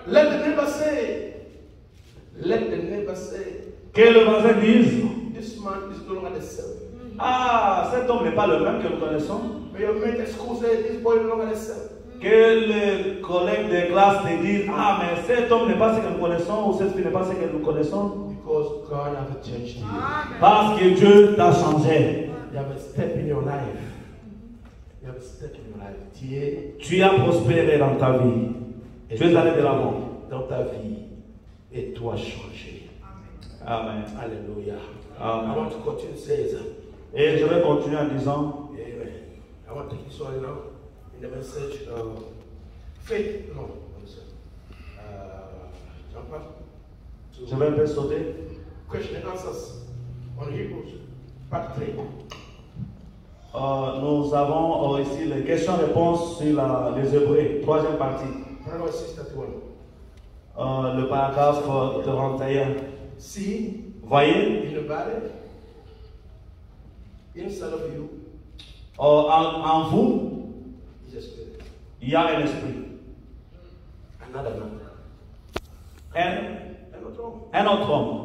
Let the neighbor say. Let the neighbor say. Que le voisin dise, This man is no longer the same. ah, cet homme n'est pas le même que nous connaissons. May your mate at school say this boy is no longer the same. Que les collègues de classe te disent, ah, mais cet homme n'est pas ce que nous connaissons, ou cette fille n'est pas ce que nous connaissons. Because God has changed you. Parce que Dieu t'a changé. You have a step in your life. You have a step in your life. Tu as prospéré dans ta vie. Tu es allé de l'avant. Dans ta vie. Et toi changé. Amen. Alléluia. Amen. I want to continue saying. Et je vais continuer en disant, Amen. I want to take this one now in the message of faith. No, jump up je vais un peu sauter. question and answers on Hebrews, part 3. Nous avons ici les questions-réponses sur les Hébreux, troisième partie. Paragraph 631. Le paragraphe 31. See, Voyez, in the body, inside of you, en vous, is a spirit. il y a un esprit. Another man. Another one. Un autre homme.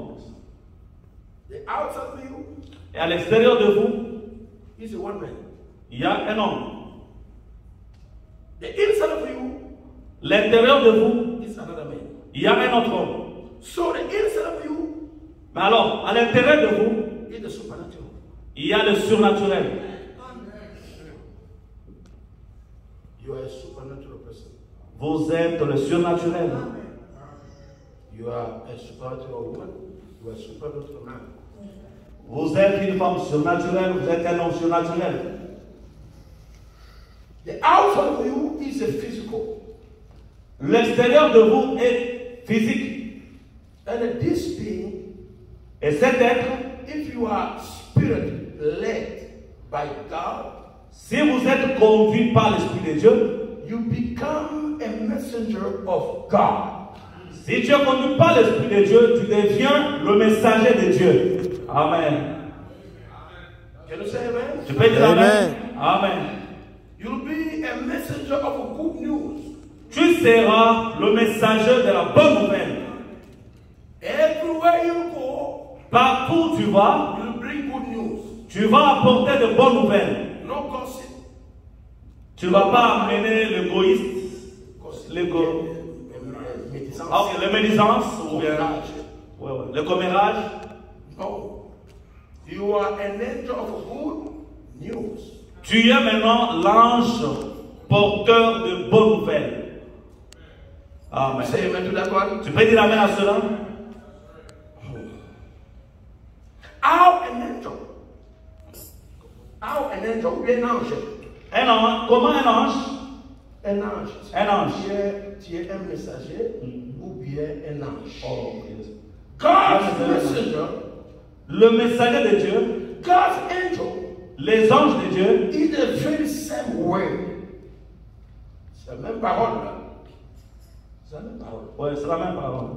The outside of you Et à l'extérieur de vous, is a one man. il y a un homme. The inside of you L'intérieur de vous, is another man. il y a un autre homme. So the inside of you Mais alors, à l'intérieur de vous, is the supernatural. il y a le surnaturel. You are a supernatural person. Vous êtes le surnaturel. You are a supernatural woman. You are a supernatural man. Vous êtes une femme surnaturelle, vous êtes un homme surnaturel. The outside of you is a physical. L'extérieur de vous est physique. And this being, Et cet être, if you are spirit led by God, si vous êtes conduit par l'Esprit de Dieu, you become a messenger of God. si tu es conduit par l'Esprit de Dieu, tu deviens le messager de Dieu. Amen. Can you say amen? Tu peux dire Amen. Amen. You'll be a messenger of good news. Tu seras le messager de la bonne nouvelle. Everywhere you go, Partout où tu vas, you'll bring good news. tu vas apporter de bonnes nouvelles. No gossip. Tu ne vas pas amener l'égoïste, les médisances, ou bien le commérage. No. You are an angel of good news. Tu es maintenant l'ange porteur de bonnes nouvelles. Amen. Say amen to that one. Tu peux dire amen à cela? How an angel. How an angel. Ou bien un ange. Un ange. Comment un ange? Un ange. Un ange. Tu es un messager ou bien un ange. Oh, yes. God's messenger, Le messager de Dieu, God's angel, les anges de Dieu, is the very same way. C'est la même parole là. C'est la même parole. ouais, c'est la même parole.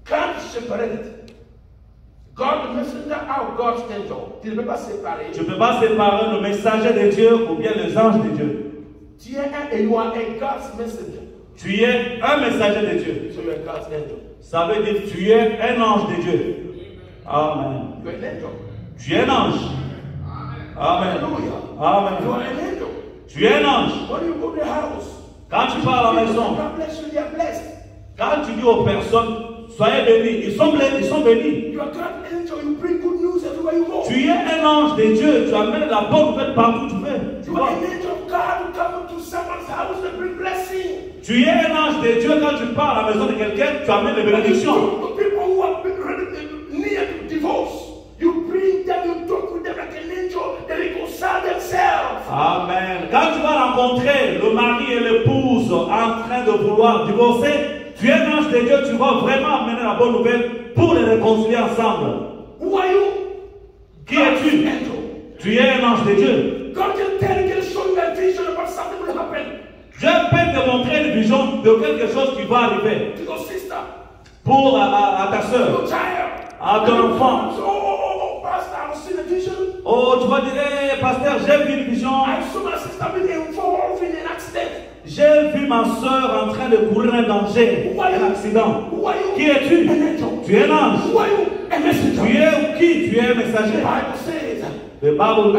Can't separate it. God the messenger or God's angel. Tu ne peux pas séparer. Tu ne peux pas séparer le messager de Dieu ou bien les anges de Dieu. Tu es un et you are a God's messenger. Tu es un messager de Dieu. So you are God's angel. Ça veut dire que tu es un ange de Dieu. Amen. You are an angel. Tu es un ange. Amen. Hallelujah. Amen. You are an angel. Tu es un ange. When you go to the house, Quand tu pars à la maison, God bless you, they are blessed. quand tu dis aux personnes, soyez bénis, ils sont bénis. You are God's angel. You bring good news everywhere you go. Tu es un ange de Dieu, tu amènes la bonne nouvelle partout où tu veux. You are an angel of God who come to someone's house and bring blessing. Tu es un ange de Dieu, quand tu pars à la maison de quelqu'un, tu amènes les bénédictions. The people who have been near to divorce, you bring them, you talk with them like an angel, they reconcile themselves. Amen. Quand tu vas rencontrer le mari et l'épouse en train de vouloir divorcer, tu es un ange de Dieu, tu vas vraiment amener la bonne nouvelle pour les réconcilier ensemble. Who are you? Qui es-tu? Angel. Tu es un ange de Dieu. God can tell you, can show you a vision about something will happen. Dieu peut te montrer une vision de quelque chose qui va arriver To your sister, pour à ta to soeur, your child, à ton enfant. So, Pastor, I was seeing a vision. vas dire, hey, pasteur, j'ai vu une vision. I saw my sister being involved in an accident. J'ai vu ma soeur en train de courir un danger, un accident. Who are you? Qui es-tu? An angel. Tu es un ange. Who are you? A messenger. Tu es qui? Tu es un messager. The Bible says, Le Bible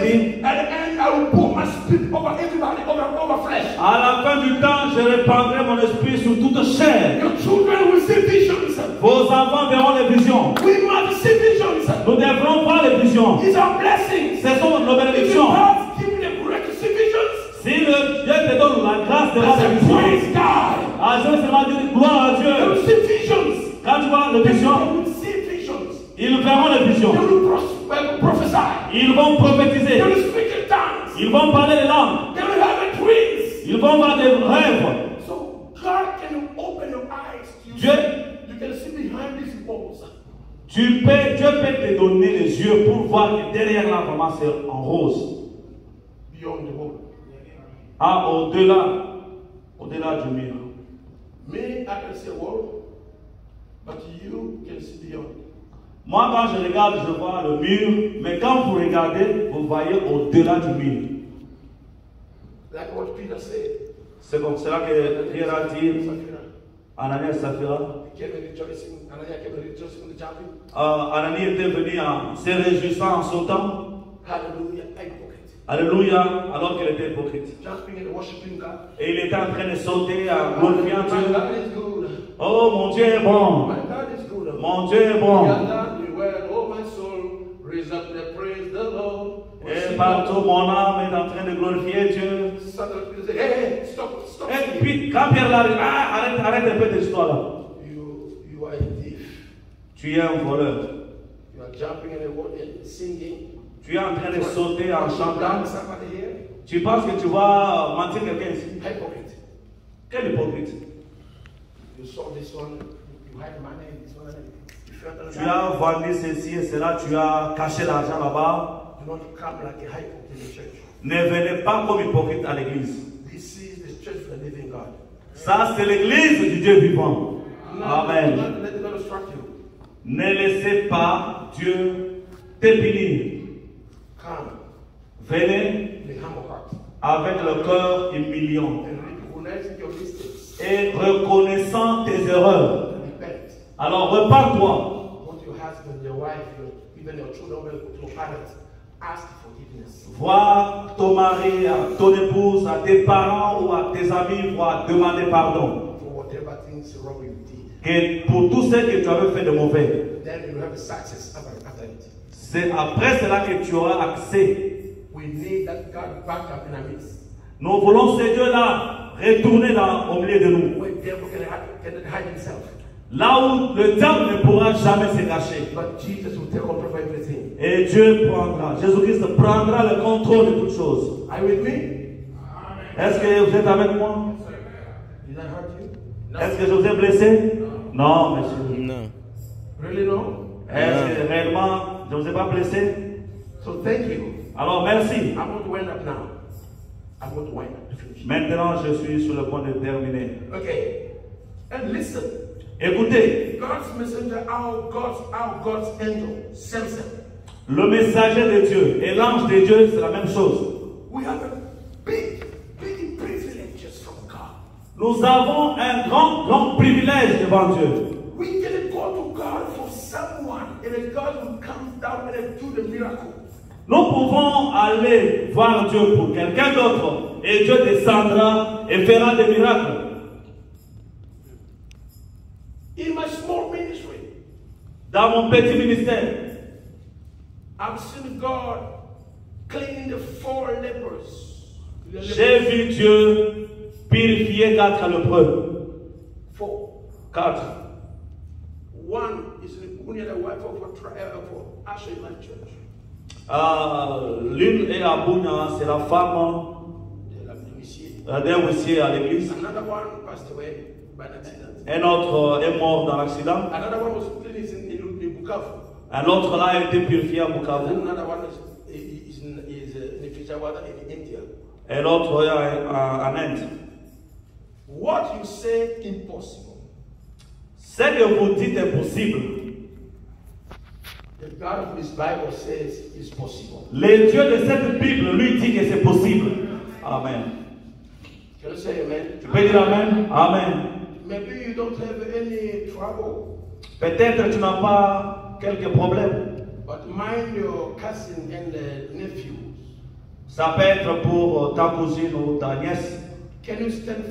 dit, at the end I will pour my spirit over everybody, over flesh. à la fin du temps, je répandrai mon esprit sur toute chair. Your children will see visions. Vos enfants verront les visions. We must see visions. Nous devrons voir les visions. These are blessings. Ce sont nos If bénédictions. God give me the grace to see visions, Si le Dieu te donne la grâce de voir I les say, visions, praise God. je vais seulement dire gloire à They Dieu. will see visions. Quand tu vois les They visions, will see visions. ils verront les visions. They will prophesy. Ils vont They prophétiser. will speak in tongues. Ils vont parler les langues. They will have dreams. Ils vont voir des rêves. So God can open your eyes. Dieu, You can see behind these walls. Dieu peut te donner les yeux pour voir que derrière là, vraiment, c'est en rose. Beyond the wall. Ah, au-delà du mur. Me, I can see a wall, but you can see beyond. Moi, quand je regarde, je vois le mur, mais quand vous regardez, vous voyez au-delà du mur. Like what Peter said. C'est comme cela que Pierre a dit, Sapphira. Ananias et Saphira. He came and rejoicing. Ananias came and rejoicing in the chapel. Ananias était venu en se réjouissant en sautant. Hallelujah. Hypocrite. Alléluia, alors qu'il était hypocrite. Jumping and worshiping God. Et il était en train de sauter en glorifiant My Dieu. God is good. Oh, mon Dieu est bon. My God is good. Mon Dieu est bon. He has done me well. Oh, my soul, raise up the praise the Lord. Et partout, mon âme est en train de glorifier Dieu. Suddenly Peter said, hey, stop. Et puis, quand Pierre l'arrive, arrête un peu cette histoire-là. You are a thief. Tu es un voleur. You are jumping and singing. Tu es en train de sauter en chantant. Somebody here. Tu penses que tu vas mentir quelqu'un ici? Hypocrite. Quel hypocrite? You saw this one, you hide money in this one. You felt on Tu as vendu ceci et cela, tu as caché l'argent là-bas. Do not come like a hypocrite in the church. Ne venez pas comme hypocrite à l'église. This is the church of the living God. Ça, c'est l'église du Dieu vivant. Amen. Let the Lord instruct you. Ne laissez pas Dieu te punir. Come Venez in a humble heart avec le cœur humiliant and recognize your mistakes. et reconnaissant tes erreurs. Repent. Alors repars-toi. Go to your husband, your wife, even your children, your parents. Ask forgiveness. Vois ton mari, ton épouse, à tes parents ou à tes amis, vois demander pardon. For whatever things wrong you did. Que pour tout ce que tu avais fait de mauvais. Then you will have a success after it. C'est après cela que tu auras accès. We need that God back up in our midst. Nous voulons ce Dieu-là retourner au milieu de nous. Where the devil can hide himself. Là où le diable ne pourra jamais se cacher. But Jesus will take control of everything. Et Dieu prendra, Jésus-Christ prendra le contrôle de toutes choses. Are you with me? Est-ce que vous êtes avec moi? Did I hurt you? Est-ce que je vous ai blessé? Non, monsieur. Non. Really no? Est-ce que réellement je ne vous ai pas blessé? So thank you. Alors merci. I'm going to wind up now. I'm going to wind up to finish. Maintenant, je suis sur le point de terminer. Okay. And listen. Écoutez, God's messenger, our God's angel, Samson. le messager de Dieu et l'ange de Dieu, c'est la même chose. We have a big privileges from God. Nous avons un grand privilège devant Dieu. We can go to God for someone, and if God will come down and do the miracle. Nous pouvons aller voir Dieu pour quelqu'un d'autre et Dieu descendra et fera des miracles. In my small ministry, Dans mon petit ministère, I've seen God cleaning the 4 lepers. j'ai vu Dieu purifier 4 lépreux. 4. One is only the wife of Asher in my church. L'une est à Bouna, c'est la femme d'un huissier à l'église. Another one passed away by an accident. Un autre est mort dans l'accident. Another one was cleaning in Bukavu. Un autre là a été purifié à Bukavu. Another one is in Fijawada in India. Et l'autre est en Inde. What you say impossible. Ce que vous dites est possible. The God of this Bible says it's possible. Le Dieu de cette Bible lui dit que c'est possible. Amen. Can you say amen? Tu peux dire Amen? Amen. Maybe you don't have any trouble, Peut-être tu n'as pas quelques problèmes. but mind your cousin and the nephews. Ça peut être pour ta cousine ou ta nièce. Can you stand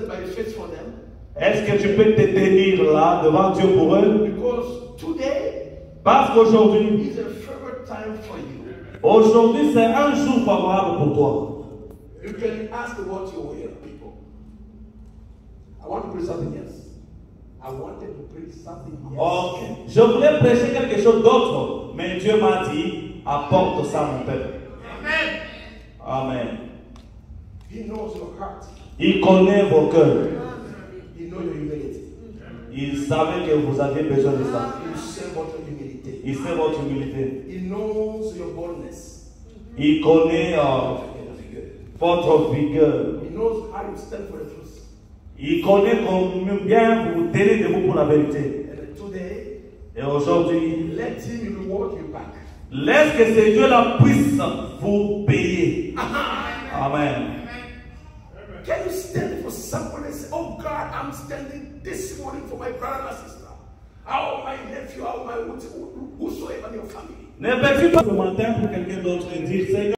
by faith for them? Est-ce que tu peux te tenir là devant Dieu pour eux? Because today Parce qu'aujourd'hui, is a favorite time for you. aujourd'hui c'est un jour favorable pour toi. You can ask what you will, people. I want to pray something else. I wanted to pray something else. Ok. Je voulais prêcher quelque chose d'autre, mais Dieu m'a dit, apporte ça mon peuple. Amen. Amen. He knows your heart. Il connaît vos cœurs. He knows your humility. Il savait que vous aviez besoin de ça. He sait votre humilité. Il sait votre humilité. He knows your boldness. Il connaît votre vigueur. He knows how you stand for the truth. Il connaît combien vous tenez debout pour la vérité. And today, Et aujourd'hui, let him reward you back. laisse que ce Dieu-là puisse vous payer. Amen. Can you stand for someone and say, oh God, I'm standing this morning for my brother and sister. How my nephew, how my whosoever in your family. Ne peux-tu pas ce matin pour quelqu'un d'autre et dire, Seigneur,